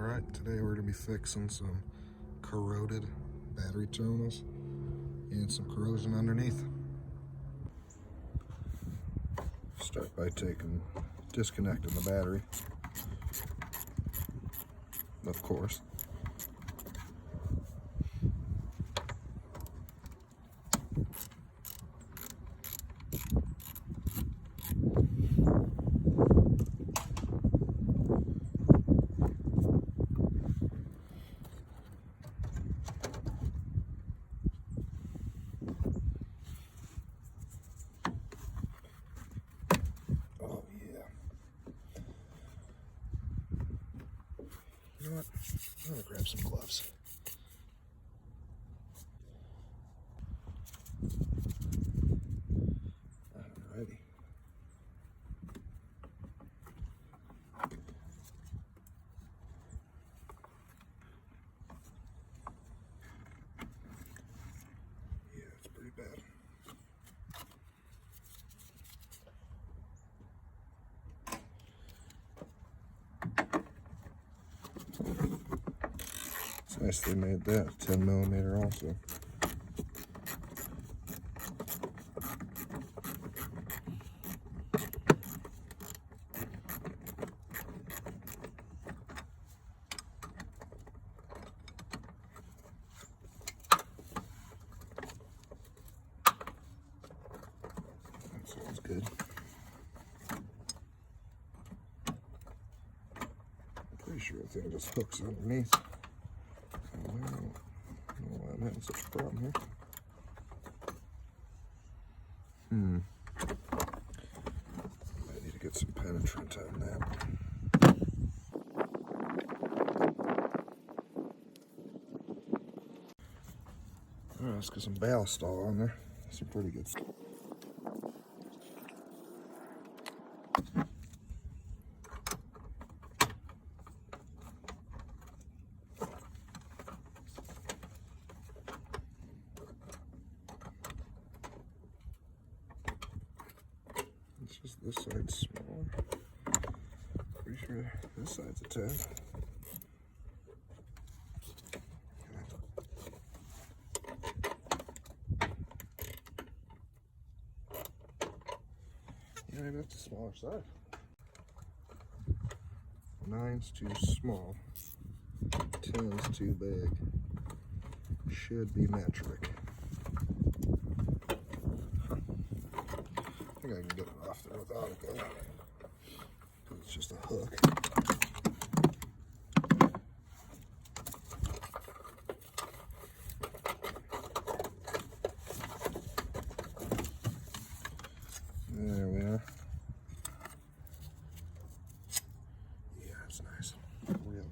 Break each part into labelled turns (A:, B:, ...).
A: Alright, today we're going to be fixing some corroded battery terminals and some corrosion underneath. Start by disconnecting the battery, of course. You know what? I'm gonna grab some gloves. Alrighty. Yeah, it's pretty bad. It's nice they made that 10mm also. That sounds good. I'm pretty sure the thing just hooks underneath. I don't know why I'm having such a problem here. I need to get some penetrant on that. Alright, let's get some ballistol on there. Some pretty good stuff. It's just this side's smaller. Pretty sure this side's a 10. Yeah, maybe that's the smaller side. 9's too small. 10's too big. Should be metric. I think I can get it off there without it though. Because it's just a hook. There we are. Yeah, it's nice. Real nice.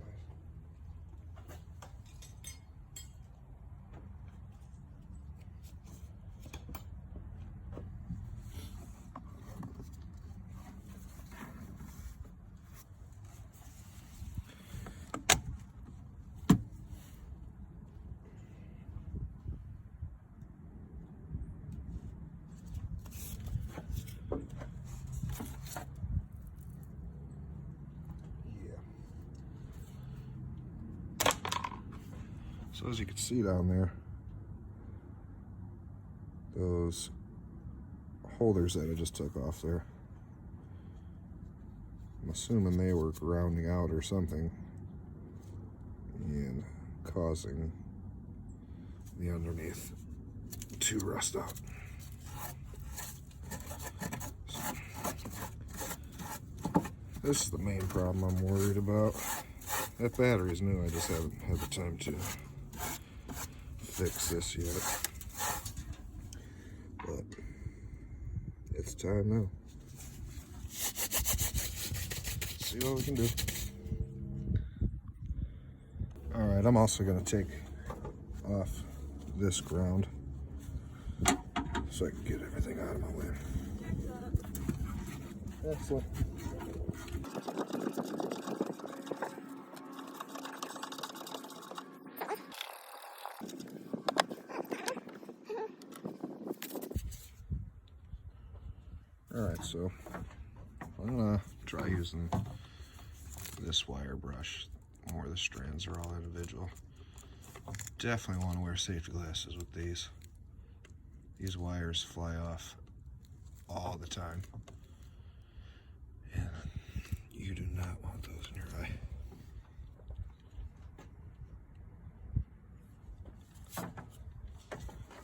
A: So as you can see down there, those holders that I just took off there, I'm assuming they were grounding out or something and causing the underneath to rust out. This is the main problem I'm worried about. That battery is new, I just haven't had the time to fix this yet. But it's time now. See what we can do. Alright, I'm also going to take off this ground so I can get everything out of my way. Excellent. Alright, so I'm gonna try using this wire brush more the strands are all individual. Definitely want to wear safety glasses with these. These wires fly off all the time. And you do not want those in your eye.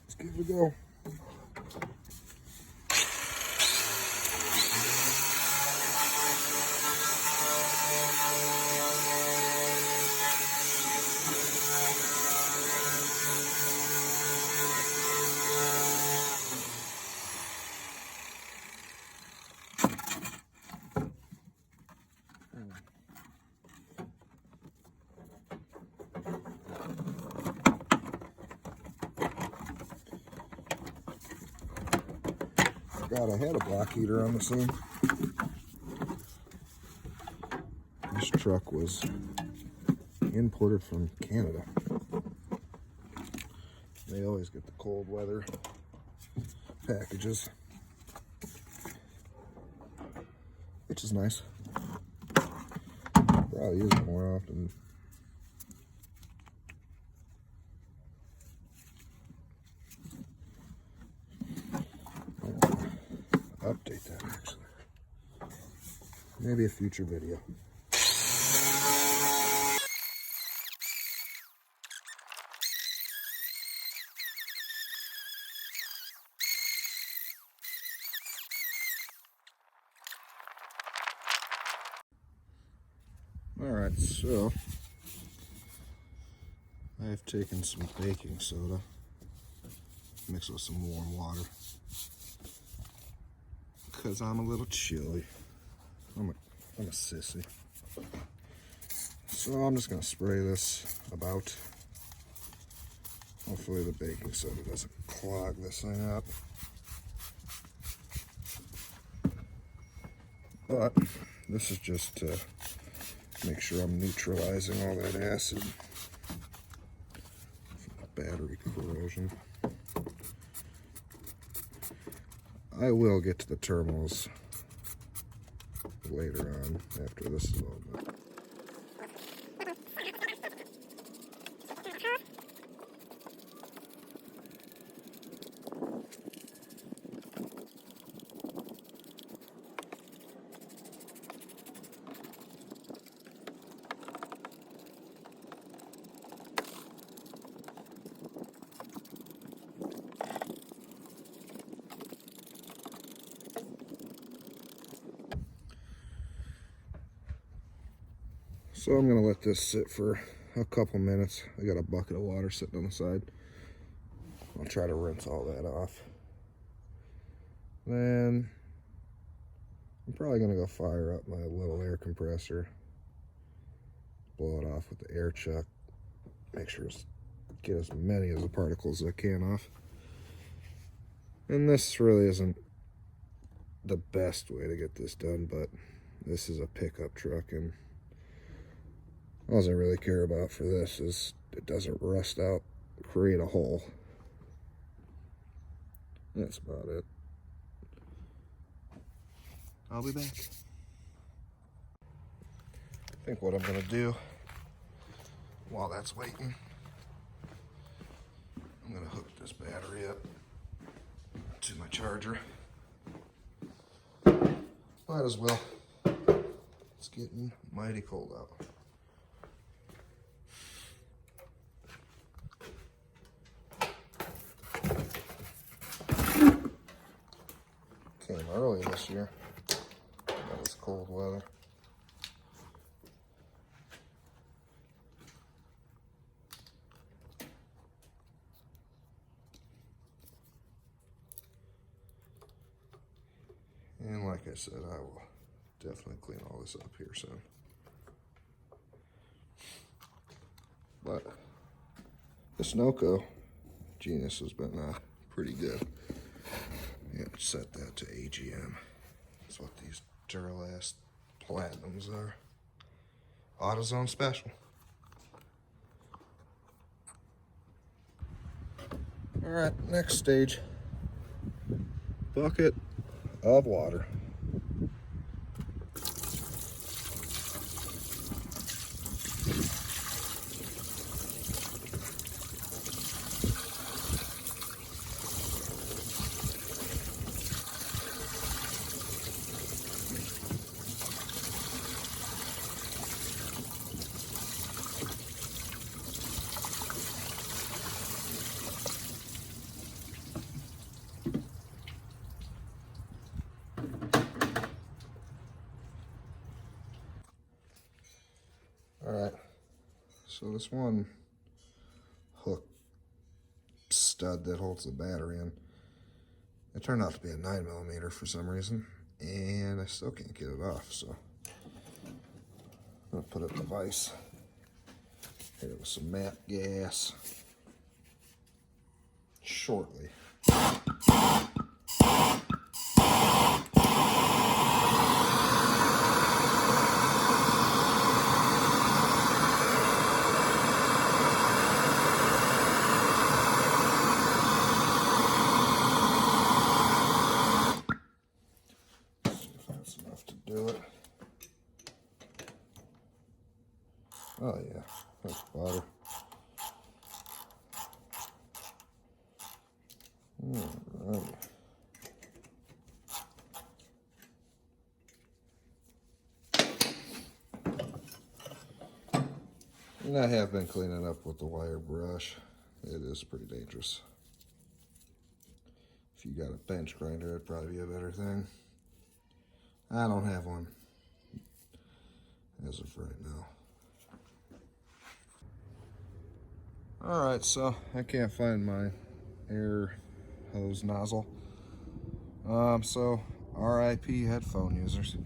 A: Let's give it a go. Forgot I had a block heater on the scene. This truck was imported from Canada. They always get the cold weather packages, which is nice. Probably use it more often. Update that actually. Maybe a future video. Alright, so I've taken some baking soda mixed with some warm water because I'm a little chilly. I'm a sissy. So I'm just going to spray this about. Hopefully the baking soda doesn't clog this thing up. But this is just to make sure I'm neutralizing all that acid from the battery corrosion. I will get to the terminals later on after this is all done. So I'm going to let this sit for a couple minutes. I got a bucket of water sitting on the side. I'll try to rinse all that off. Then I'm probably going to go fire up my little air compressor. Blow it off with the air chuck. Make sure to get as many of the particles as I can off. And this really isn't the best way to get this done, but this is a pickup truck, and all I really care about for this is it doesn't rust out, create a hole. That's about it. I'll be back. I think what I'm gonna do while that's waiting, I'm gonna hook this battery up to my charger. Might as well. It's getting mighty cold out. Came early this year. That was cold weather. And like I said, I will definitely clean all this up here soon. But the Sunoco Genius has been pretty good. Yeah, set that to AGM. That's what these Duralast Platinums are. AutoZone Special. Alright, next stage. Bucket of water. So this one hook stud that holds the battery in, it turned out to be a 9mm for some reason, and I still can't get it off, so I'm gonna put a device here with some MAP gas shortly. Do it. Oh yeah, that's butter. Alright. And I have been cleaning up with the wire brush. It is pretty dangerous. If you got a bench grinder, it'd probably be a better thing. I don't have one as of right now. Alright, so I can't find my air hose nozzle. So RIP headphone users.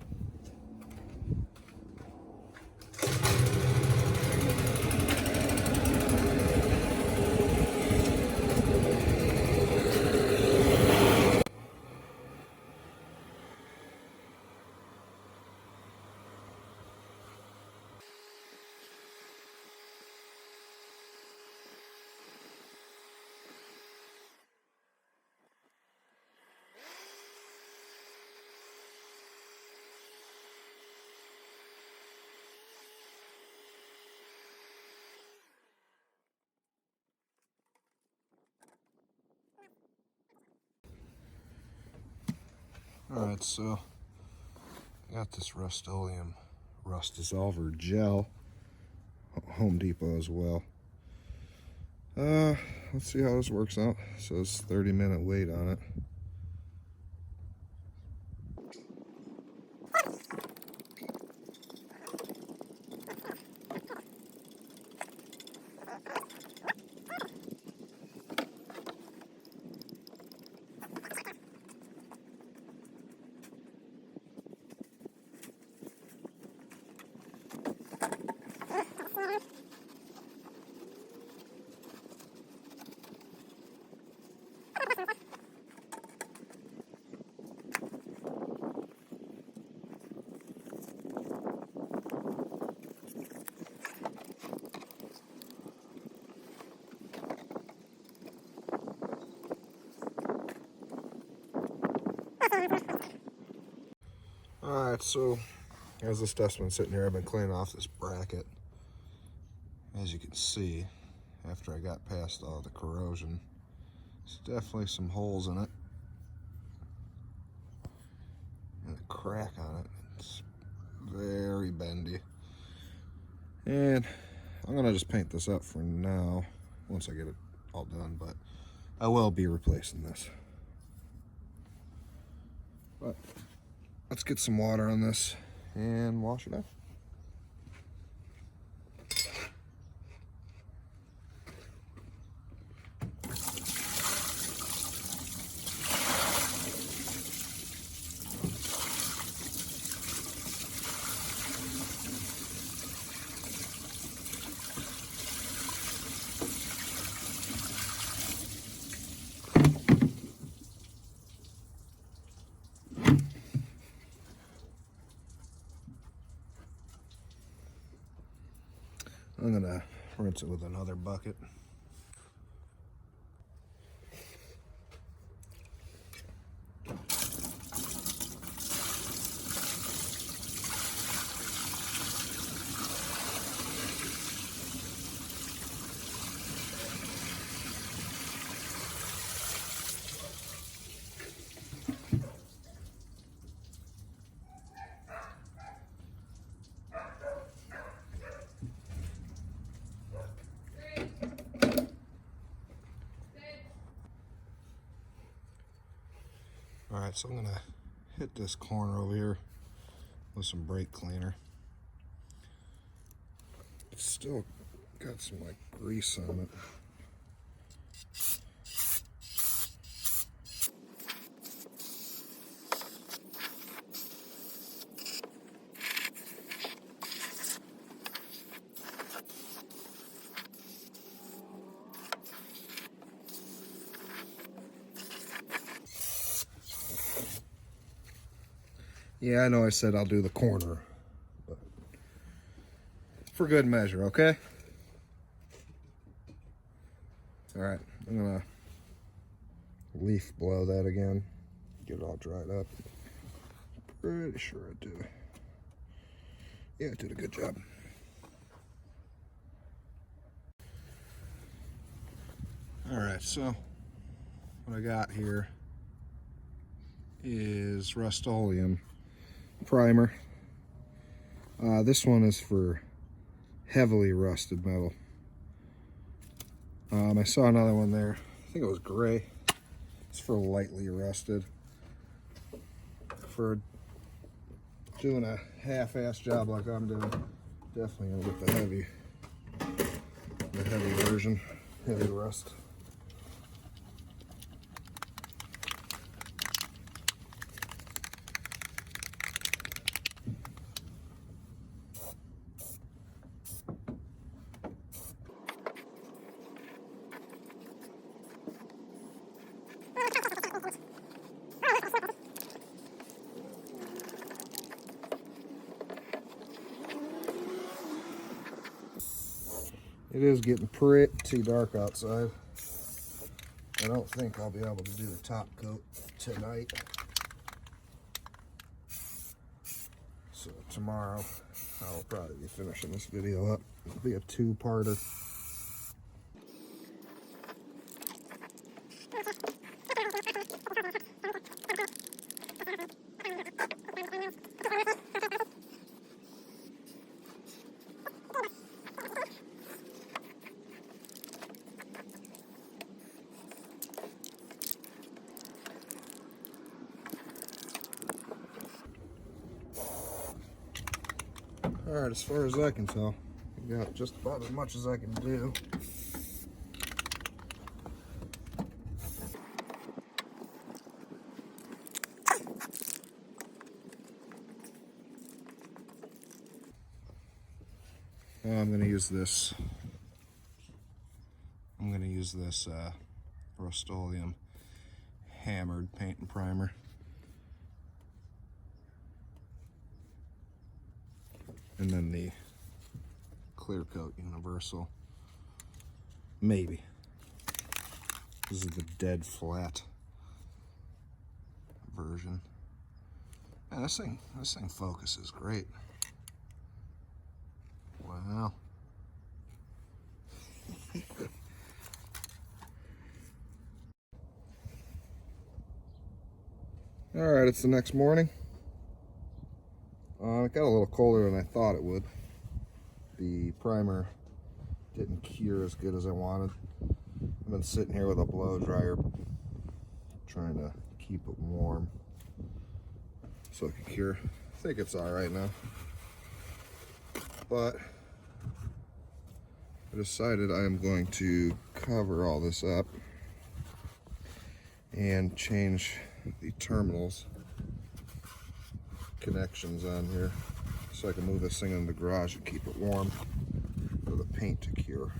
A: Alright, so I got this Rust-Oleum rust dissolver gel, Home Depot as well. Let's see how this works out. It says 30-minute wait on it. Alright, so as this stuff's been sitting here, I've been cleaning off this bracket. As you can see, after I got past all the corrosion, there's definitely some holes in it. And a crack on it. It's very bendy. And I'm going to just paint this up for now, once I get it all done, but I will be replacing this. But let's get some water on this and wash it out. I'm gonna rinse it with another bucket. Alright, so I'm gonna hit this corner over here with some brake cleaner. It's still Got some like grease on it. Yeah, I know I said I'll do the corner, but for good measure, okay? All right, I'm gonna leaf blow that again, get it all dried up. Pretty sure I did. Yeah, I did a good job. All right, so what I got here is Rust-Oleum primer. This one is for heavily rusted metal. I saw another one there. I think it was gray. It's for lightly rusted. For doing a half-ass job like I'm doing, definitely gonna get the heavy version, heavy rust. It is getting pretty dark outside. I don't think I'll be able to do the top coat tonight. So tomorrow I'll probably be finishing this video up. It'll be a two-parter. Alright, as far as I can tell, I got just about as much as I can do. Now I'm going to use this. I'm going to use this Rust-Oleum hammered paint and primer. And then the clear coat universal. Maybe. This is the dead flat version. Man, this thing focuses great. Wow. All right, it's the next morning. It got a little colder than I thought it would. The primer didn't cure as good as I wanted. I've been sitting here with a blow dryer trying to keep it warm so it can cure. I think it's all right now. But I decided I am going to cover all this up and change the terminals connections on here so I can move this thing in the garage and keep it warm for the paint to cure.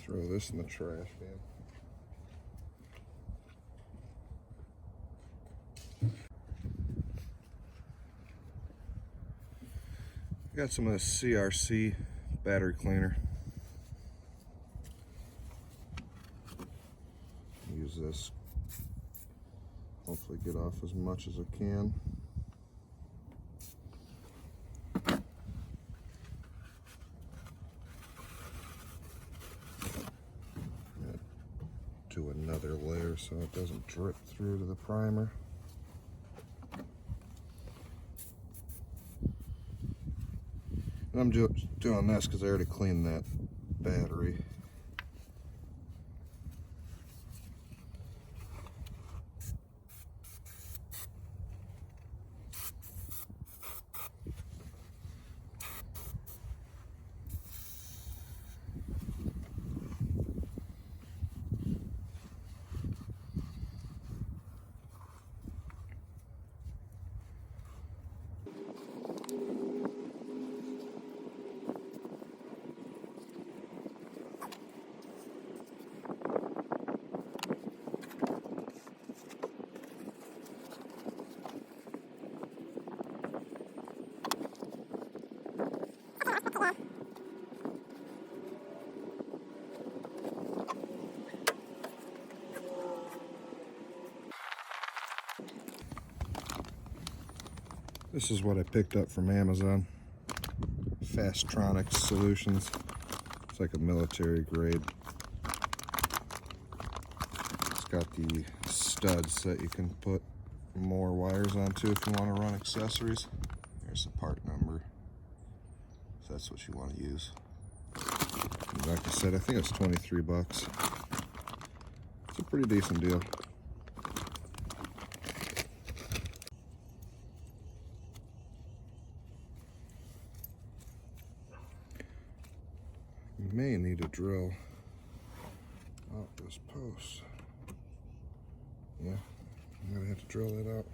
A: Throw this in the trash can. Got some of this CRC battery cleaner. Use this. Hopefully get off as much as I can. Do another layer so it doesn't drip through to the primer. And I'm just doing this because I already cleaned that battery. This is what I picked up from Amazon. Fastronics Solutions. It's like a military grade. It's got the studs that you can put more wires onto if you want to run accessories. There's the part number. So that's what you want to use. And like I said, I think it's 23 bucks. It's a pretty decent deal. May need to drill out this post. Yeah, I'm gonna have to drill it out.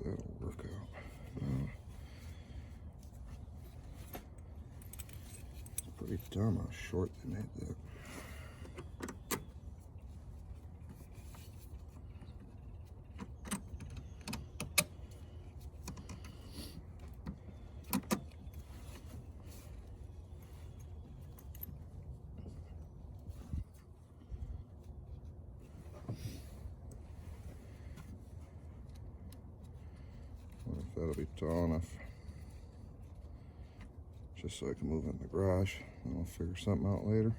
A: That'll work out. It's pretty dumb how short they made that. That'll be tall enough. just so I can move it in the garage, and I'll figure something out later.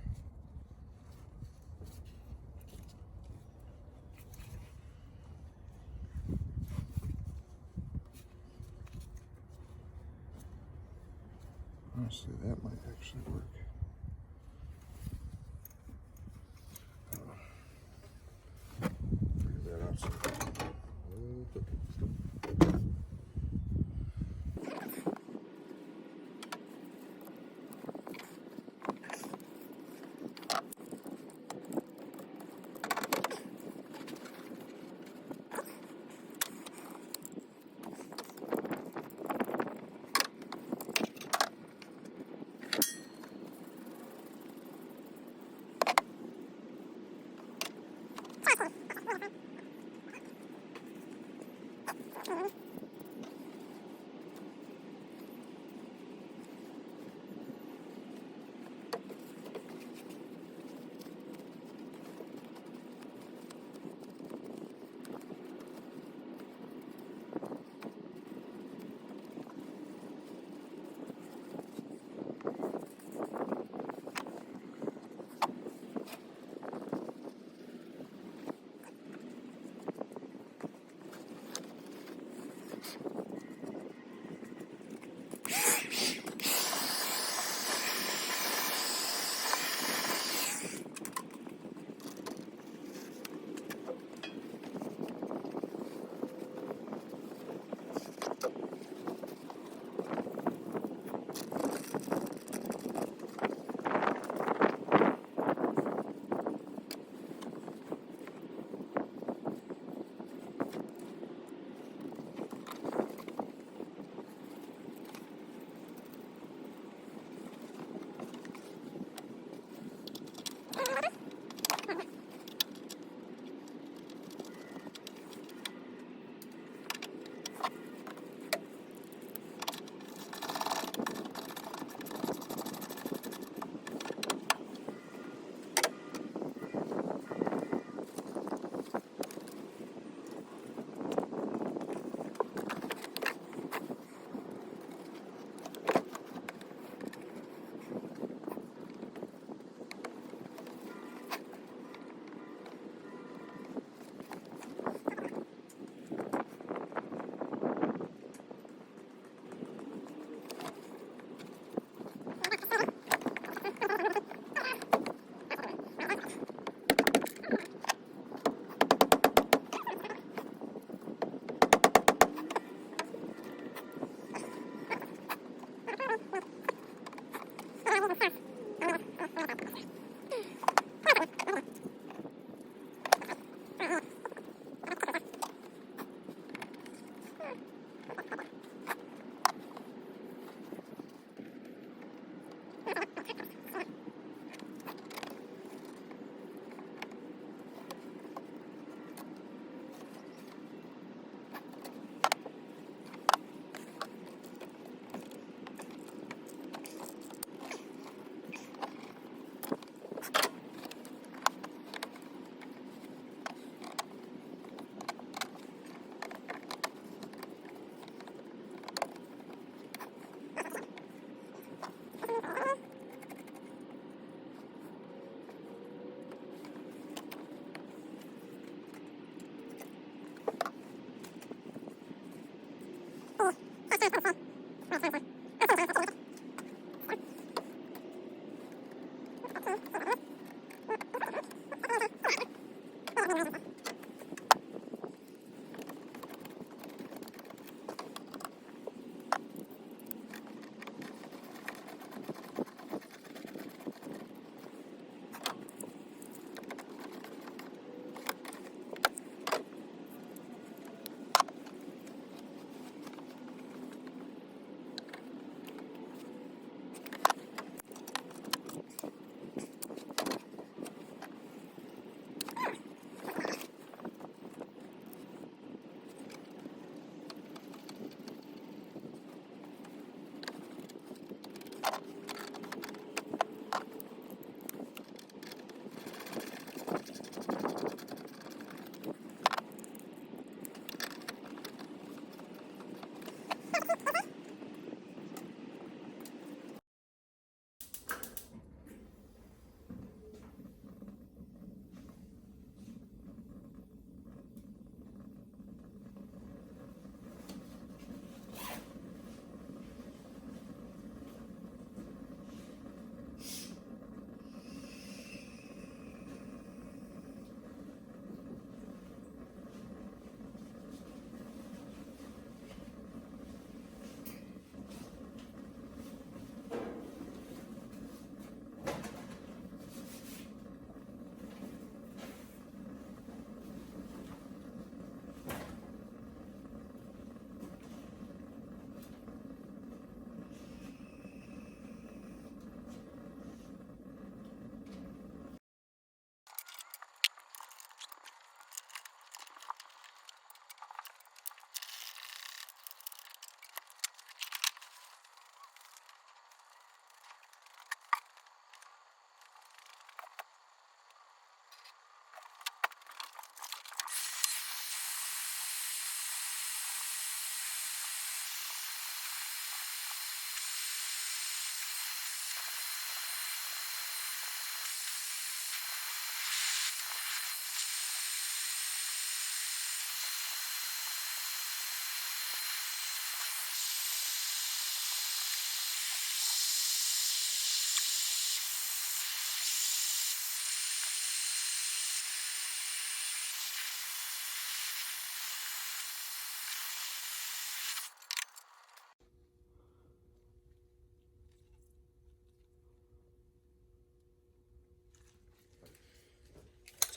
A: Honestly, that might actually work. Figure that out sometime.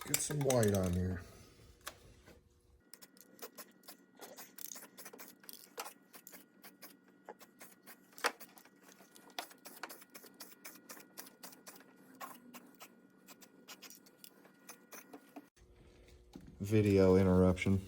A: Get some white on here. Video interruption.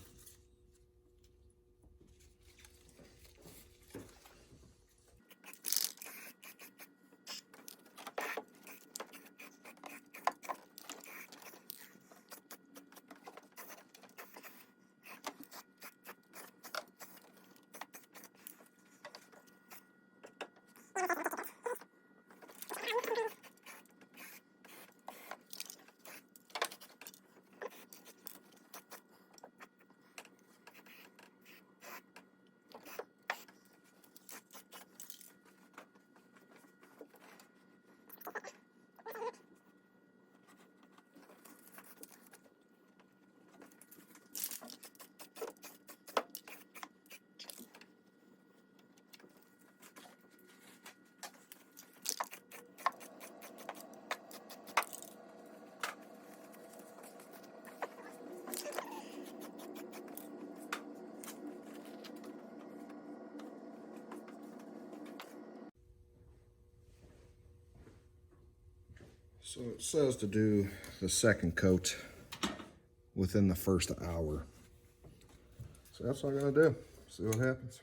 A: So it says to do the second coat within the first hour. So that's what I'm gonna do. See what happens.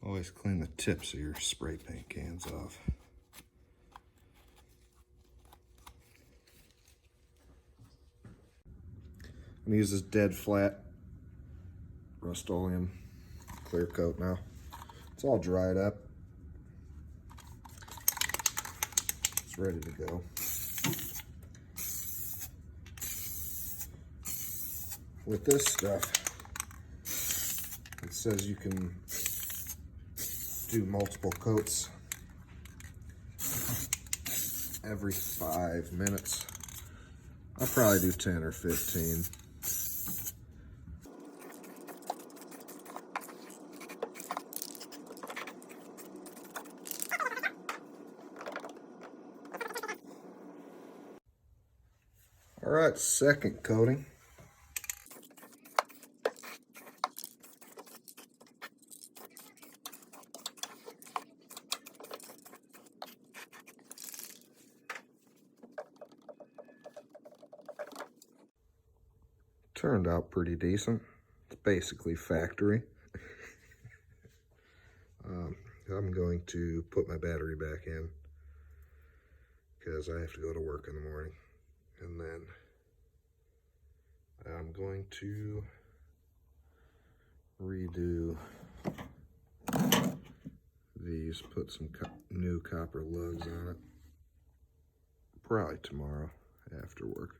A: Always clean the tips of your spray paint cans off. I'm gonna use this dead flat Rust-Oleum clear coat now. It's all dried up. It's ready to go. With this stuff, it says you can do multiple coats every 5 minutes. I'll probably do 10 or 15. All right, second coating. Turned out pretty decent. It's basically factory. I'm going to put my battery back in because I have to go to work in the morning. And then I'm going to redo these, put some new copper lugs on it. Probably tomorrow after work.